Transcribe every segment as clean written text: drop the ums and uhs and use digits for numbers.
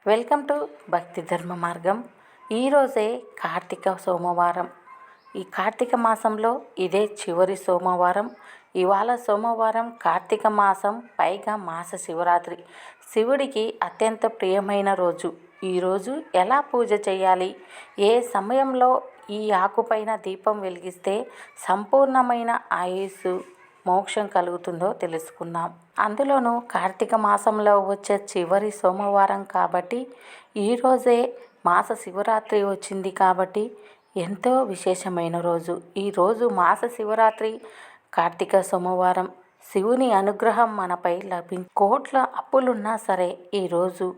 Welcome to భక్తి ధర్మ మార్గం. ఈరోజే కార్తీక సోమవారం. ఈ కార్తీక మాసంలో ఇదే చివరి సోమవారం. ఇవాళ సోమవారం కార్తీక మాసం, పైగా మాస శివరాత్రి. శివుడికి అత్యంత ప్రియమైన రోజు. ఈరోజు ఎలా పూజ చేయాలి, ఏ సమయంలో ఈ ఆకుపైన దీపం వెలిగిస్తే సంపూర్ణమైన ఆయుస్సు మోక్షం కలుగుతుందో తెలుసుకుందాం. అందులోనూ కార్తీక మాసంలో వచ్చే చివరి సోమవారం కాబట్టి, ఈరోజే మాస శివరాత్రి వచ్చింది కాబట్టి ఎంతో విశేషమైన రోజు. ఈరోజు మాస శివరాత్రి, కార్తీక సోమవారం. శివుని అనుగ్రహం మనపై కోట్ల అప్పులున్నా సరే ఈరోజు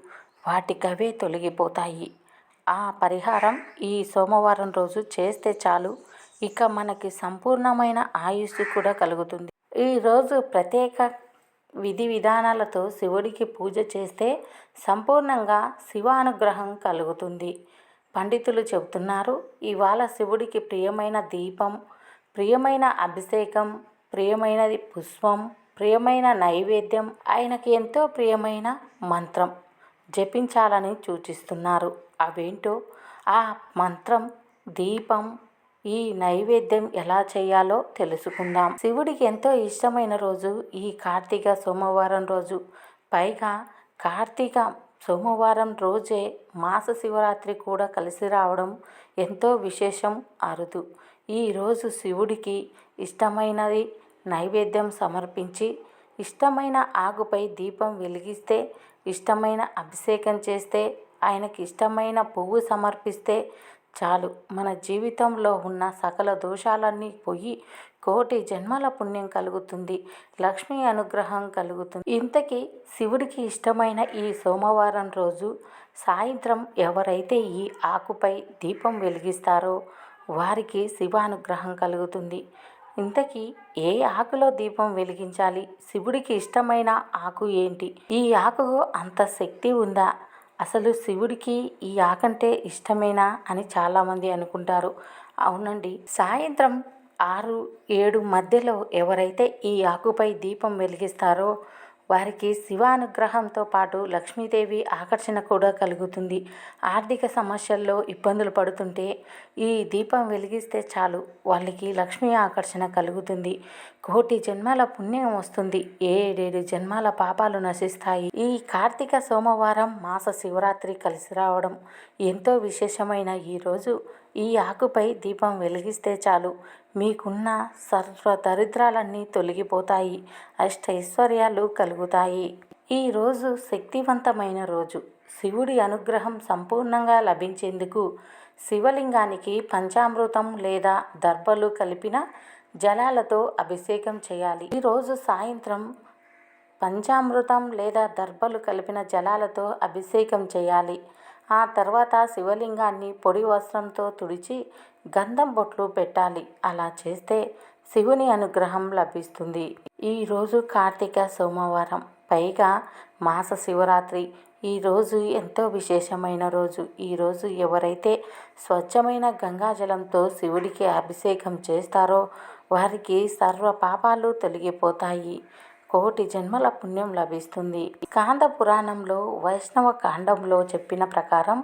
వాటికవే తొలగిపోతాయి. ఆ పరిహారం ఈ సోమవారం రోజు చేస్తే చాలు, ఇక మనకి సంపూర్ణమైన ఆయుస్సు కూడా కలుగుతుంది. ఈరోజు ప్రత్యేక విధి విధానాలతో శివుడికి పూజ చేస్తే సంపూర్ణంగా శివానుగ్రహం కలుగుతుంది. పండితులు చెబుతున్నారు, ఇవాళ శివుడికి ప్రియమైన దీపం, ప్రియమైన అభిషేకం, ప్రియమైనది పుష్పం, ప్రియమైన నైవేద్యం, ఆయనకి ఎంతో ప్రియమైన మంత్రం జపించాలని సూచిస్తున్నారు. అవేంటో, ఆ మంత్రం, దీపం, ఈ నైవేద్యం ఎలా చేయాలో తెలుసుకుందాం. శివుడికి ఎంతో ఇష్టమైన రోజు ఈ కార్తీక సోమవారం రోజు. పైగా కార్తీక సోమవారం రోజే మాస శివరాత్రి కూడా కలిసి రావడం ఎంతో విశేషం, అరుదు. ఈరోజు శివుడికి ఇష్టమైనది నైవేద్యం సమర్పించి, ఇష్టమైన ఆకుపై దీపం వెలిగిస్తే, ఇష్టమైన అభిషేకం చేస్తే, ఆయనకి ఇష్టమైన పువ్వు సమర్పిస్తే చాలు, మన జీవితంలో ఉన్న సకల దోషాలన్నీ పోయి కోటి జన్మల పుణ్యం కలుగుతుంది, లక్ష్మీ అనుగ్రహం కలుగుతుంది. ఇంతకీ శివుడికి ఇష్టమైన ఈ సోమవారం రోజు సాయంత్రం ఎవరైతే ఈ ఆకుపై దీపం వెలిగిస్తారో వారికి శివానుగ్రహం కలుగుతుంది. ఇంతకీ ఏ ఆకులో దీపం వెలిగించాలి, శివుడికి ఇష్టమైన ఆకు ఏంటి, ఈ ఆకుకు అంత శక్తి ఉందా, అసలు శివుడికి ఈ ఆకంటే ఇష్టమేనా అని చాలామంది అనుకుంటారు. అవునండి, సాయంత్రం 6-7 మధ్యలో ఎవరైతే ఈ ఆకుపై దీపం వెలిగిస్తారో వారికి శివానుగ్రహంతో పాటు లక్ష్మీదేవి ఆకర్షణ కూడా కలుగుతుంది. ఆర్థిక సమస్యల్లో ఇబ్బందులు పడుతుంటే ఈ దీపం వెలిగిస్తే చాలు, వాళ్ళకి లక్ష్మీ ఆకర్షణ కలుగుతుంది, కోటి జన్మల పుణ్యం వస్తుంది, 7 జన్మాల పాపాలు నశిస్తాయి. ఈ కార్తీక సోమవారం మాస శివరాత్రి కలిసి రావడం ఎంతో విశేషమైన ఈరోజు ఈ ఆకుపై దీపం వెలిగిస్తే చాలు, మీకున్న సర్వ దరిద్రాలన్నీ తొలగిపోతాయి, అష్టైశ్వర్యాలు కలుగుతాయి. ఈరోజు శక్తివంతమైన రోజు. శివుడి అనుగ్రహం సంపూర్ణంగా లభించేందుకు శివలింగానికి పంచామృతం లేదా దర్భలు కలిపిన జలాలతో అభిషేకం చేయాలి. ఈరోజు సాయంత్రం పంచామృతం లేదా దర్భలు కలిపిన జలాలతో అభిషేకం చేయాలి. ఆ తర్వాత శివలింగాన్ని పొడి వస్త్రంతో తుడిచి గంధం బొట్లు పెట్టాలి. అలా చేస్తే శివుని అనుగ్రహం లభిస్తుంది. ఈరోజు కార్తీక సోమవారం, పైగా మాస శివరాత్రి. ఈరోజు ఎంతో విశేషమైన రోజు. ఈరోజు ఎవరైతే స్వచ్ఛమైన గంగాజలంతో శివుడికి అభిషేకం చేస్తారో వారికి సర్వ పాపాలు తొలగిపోతాయి, కోటి జన్మల పుణ్యం లభిస్తుంది. స్కాంద పురాణంలో వైష్ణవ కాండంలో చెప్పిన ప్రకారం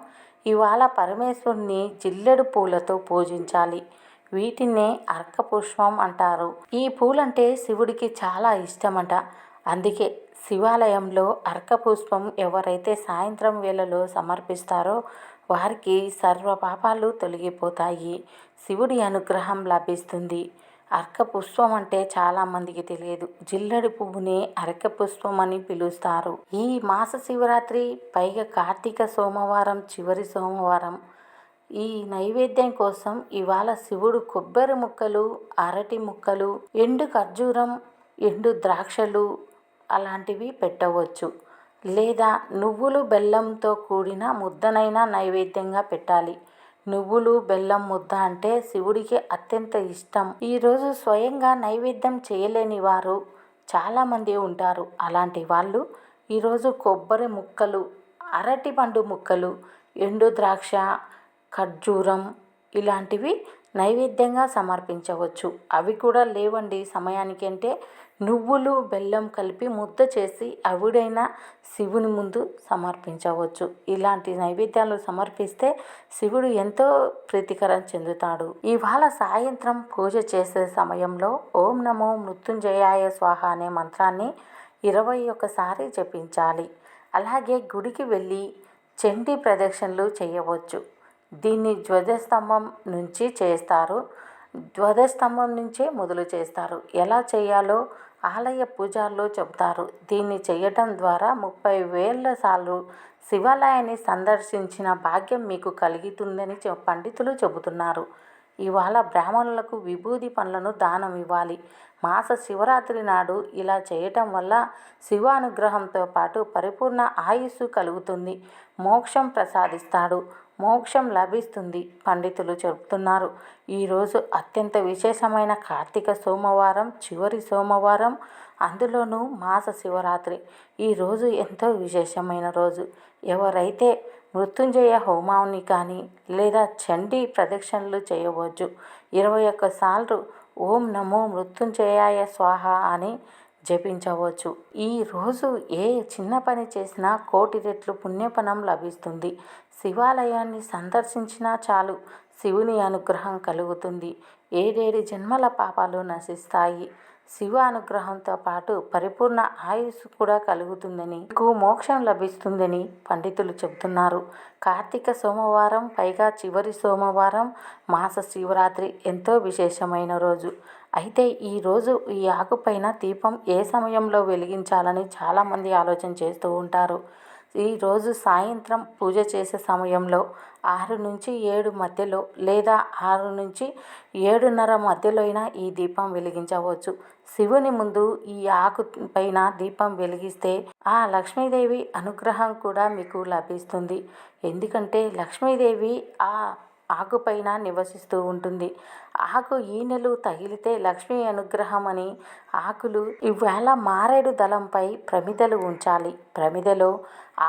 ఇవాళ పరమేశ్వరుని జిల్లెడు పూలతో పూజించాలి. వీటినే అర్కపుష్పం అంటారు. ఈ పూలంటే శివుడికి చాలా ఇష్టమట. అందుకే శివాలయంలో అర్కపుష్పం ఎవరైతే సాయంత్రం వేళలో సమర్పిస్తారో వారికి సర్వ పాపాలు తొలగిపోతాయి, శివుడి అనుగ్రహం లభిస్తుంది. అర్కపుష్పం అంటే చాలామందికి తెలియదు. జిల్లడి పువ్వునే అర్కపుష్పం అని పిలుస్తారు. ఈ మాస శివరాత్రి, పైగా కార్తీక సోమవారం చివరి సోమవారం. ఈ నైవేద్యం కోసం ఇవాళ శివుడు కొబ్బరి ముక్కలు, అరటి ముక్కలు, ఎండు ఖర్జూరం, ఎండు ద్రాక్షలు అలాంటివి పెట్టవచ్చు. లేదా నువ్వులు బెల్లంతో కూడిన ముద్దనైనా నైవేద్యంగా పెట్టాలి. నువ్వులు బెల్లం ముద్ద అంటే శివుడికి అత్యంత ఇష్టం. ఈరోజు స్వయంగా నైవేద్యం చేయలేని వారు చాలామంది ఉంటారు. అలాంటి వాళ్ళు ఈరోజు కొబ్బరి ముక్కలు, అరటి పండు ముక్కలు, ఎండు ద్రాక్ష, ఖర్జూరం ఇలాంటివి నైవేద్యంగా సమర్పించవచ్చు. అవి కూడా లేవండి సమయానికి అంటే నువ్వులు బెల్లం కలిపి ముద్ద చేసి అవిడైనా శివుని ముందు సమర్పించవచ్చు. ఇలాంటి నైవేద్యాలు సమర్పిస్తే శివుడు ఎంతో ప్రీతికరం చెందుతాడు. ఇవాళ సాయంత్రం పూజ చేసే సమయంలో ఓం నమో మృత్యుంజయాయ స్వాహ అనే మంత్రాన్ని 21 సారి జపించాలి. అలాగే గుడికి వెళ్ళి చండీ ప్రదక్షిణలు చేయవచ్చు. దీన్ని ధ్వజస్తంభం నుంచి చేస్తారు. ధ్వజస్తంభం నుంచే మొదలు చేస్తారు. ఎలా చేయాలో ఆలయ పూజారులు చెబుతారు. దీన్ని చేయటం ద్వారా 30,000 సార్లు శివాలయాన్ని సందర్శించిన భాగ్యం మీకు కలుగుతుందని పండితులు చెబుతున్నారు. ఇవాళ బ్రాహ్మణులకు విభూది పండ్లను దానం ఇవ్వాలి. మాస శివరాత్రి నాడు ఇలా చేయటం వల్ల శివానుగ్రహంతో పాటు పరిపూర్ణ ఆయుస్సు కలుగుతుంది. మోక్షం ప్రసాదిస్తాడు. మోక్షం లభిస్తుంది పండితులు చెబుతున్నారు. ఈరోజు అత్యంత విశేషమైన కార్తీక సోమవారం, చివరి సోమవారం, అందులోనూ మాస శివరాత్రి. ఈరోజు ఎంతో విశేషమైన రోజు. ఎవరైతే మృత్యుంజయ హోమాన్ని కానీ లేదా చండీ ప్రదక్షిణలు చేయవచ్చు. 21 సార్లు ఓం నమో మృత్యుంజయాయ స్వాహ అని జపించవచ్చు. ఈరోజు ఏ చిన్న పని చేసినా 1,000,000 రెట్లు పుణ్యఫలం లభిస్తుంది. శివాలయాన్ని సందర్శించినా చాలు శివుని అనుగ్రహం కలుగుతుంది. 7 జన్మల పాపాలు నశిస్తాయి. శివ అనుగ్రహంతో పాటు పరిపూర్ణ ఆయుస్సు కూడా కలుగుతుందని, మీకు మోక్షం లభిస్తుందని పండితులు చెబుతున్నారు. కార్తీక సోమవారం, పైగా చివరి సోమవారం, మాస శివరాత్రి ఎంతో విశేషమైన రోజు. అయితే ఈరోజు ఈ ఆకుపైన దీపం ఏ సమయంలో వెలిగించాలని చాలామంది ఆలోచన చేస్తూ ఉంటారు. ఈరోజు సాయంత్రం పూజ చేసే సమయంలో 6 నుంచి 7 మధ్యలో లేదా 6 నుంచి 7:30 మధ్యలో అయినా ఈ దీపం వెలిగించవచ్చు. శివుని ముందు ఈ ఆకు పైన దీపం వెలిగిస్తే ఆ లక్ష్మీదేవి అనుగ్రహం కూడా మీకు లభిస్తుంది. ఎందుకంటే లక్ష్మీదేవి ఆ ఆకుపైన నివసిస్తూ ఉంటుంది. ఆకు ఈనెలు తగిలితే లక్ష్మీ అనుగ్రహం అని ఆకులు. ఇవాళ మారేడు దళంపై ప్రమిదలు ఉంచాలి. ప్రమిదలో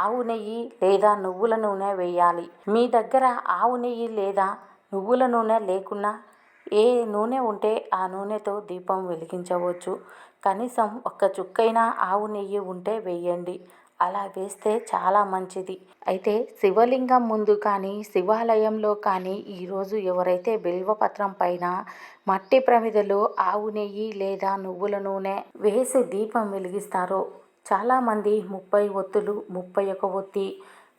ఆవు నెయ్యి లేదా నువ్వుల నూనె వేయాలి. మీ దగ్గర ఆవు నెయ్యి లేదా నువ్వుల నూనె లేకున్నా ఏ నూనె ఉంటే ఆ నూనెతో దీపం వెలిగించవచ్చు. కనీసం 1 చుక్కైనా ఆవు నెయ్యి ఉంటే వేయండి. అలా వేస్తే చాలా మంచిది. అయితే శివలింగం ముందు కానీ శివాలయంలో కానీ ఈరోజు ఎవరైతే బిల్వపత్రం పైన మట్టి ప్రమిదలో ఆవు నెయ్యి లేదా నువ్వుల నూనె వేసి దీపం వెలిగిస్తారో చాలామంది 30 ఒత్తులు, 31 ఒత్తి,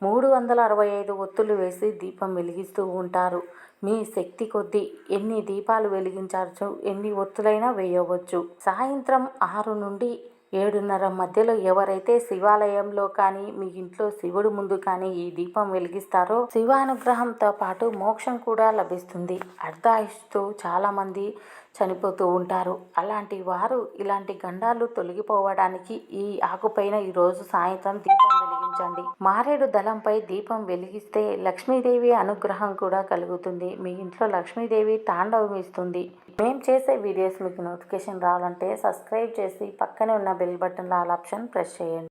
365 ఒత్తులు వేసి దీపం వెలిగిస్తూ ఉంటారు. మీ శక్తి కొద్దీ ఎన్ని దీపాలు వెలిగించవచ్చు, ఎన్ని ఒత్తులైనా వేయవచ్చు. సాయంత్రం 6 నుండి 7:30 మధ్యలో ఎవరైతే శివాలయంలో కానీ మీ ఇంట్లో శివుడు ముందు కానీ ఈ దీపం వెలిగిస్తారో శివానుగ్రహంతో పాటు మోక్షం కూడా లభిస్తుంది. అర్ధాయుష్తో చాలామంది చనిపోతూ ఉంటారు. అలాంటి వారు ఇలాంటి గండాలు తొలగిపోవడానికి ఈ ఆకుపైన ఈరోజు సాయంత్రం దీపం వెలిగించండి. మారేడు దళంపై దీపం వెలిగిస్తే లక్ష్మీదేవి అనుగ్రహం కూడా కలుగుతుంది. మీ ఇంట్లో లక్ష్మీదేవి తాండవం ఇస్తుంది. మేము చేసే వీడియోస్ మీకు నోటిఫికేషన్ రావాలంటే సబ్స్క్రైబ్ చేసి పక్కనే ఉన్న బెల్ బటన్లో ఆల్ ఆప్షన్ ప్రెస్ చేయండి.